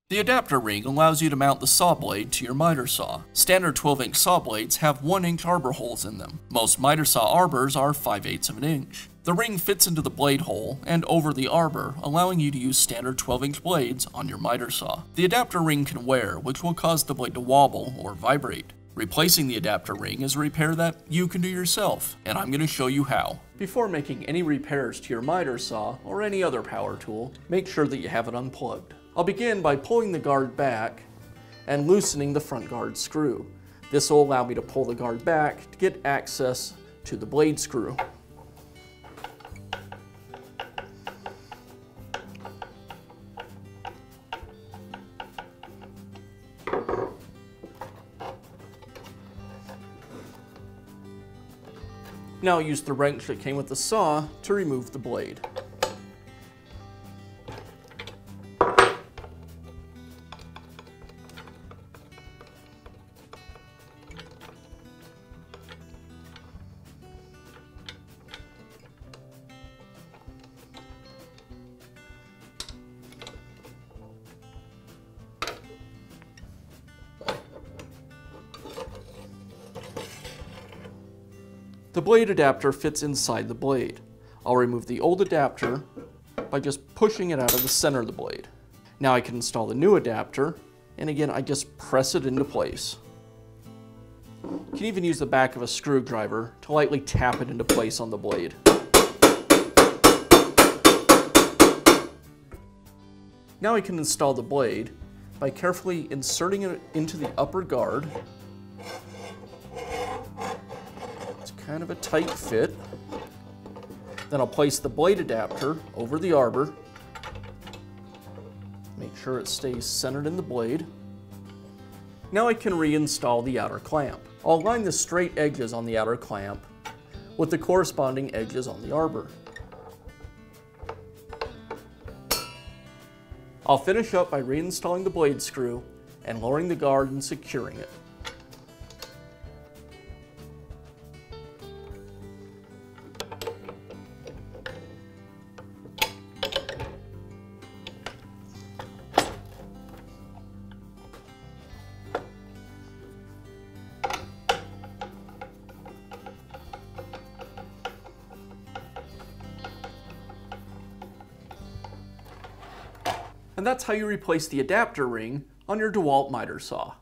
The adapter ring allows you to mount the saw blade to your miter saw. Standard 12-inch saw blades have 1-inch arbor holes in them. Most miter saw arbors are 5/8 of an inch. The ring fits into the blade hole and over the arbor, allowing you to use standard 12-inch blades on your miter saw. The adapter ring can wear, which will cause the blade to wobble or vibrate. Replacing the adapter ring is a repair that you can do yourself, and I'm going to show you how. Before making any repairs to your miter saw or any other power tool, make sure that you have it unplugged. I'll begin by pulling the guard back and loosening the front guard screw. This will allow me to pull the guard back to get access to the blade screw. Now I'll use the wrench that came with the saw to remove the blade. The blade adapter fits inside the blade. I'll remove the old adapter by just pushing it out of the center of the blade. Now I can install the new adapter, and again I just press it into place. You can even use the back of a screwdriver to lightly tap it into place on the blade. Now I can install the blade by carefully inserting it into the upper guard. Kind of a tight fit. Then I'll place the blade adapter over the arbor. Make sure it stays centered in the blade. Now I can reinstall the outer clamp. I'll align the straight edges on the outer clamp with the corresponding edges on the arbor. I'll finish up by reinstalling the blade screw and lowering the guard and securing it. And that's how you replace the adapter ring on your DeWALT Miter Saw.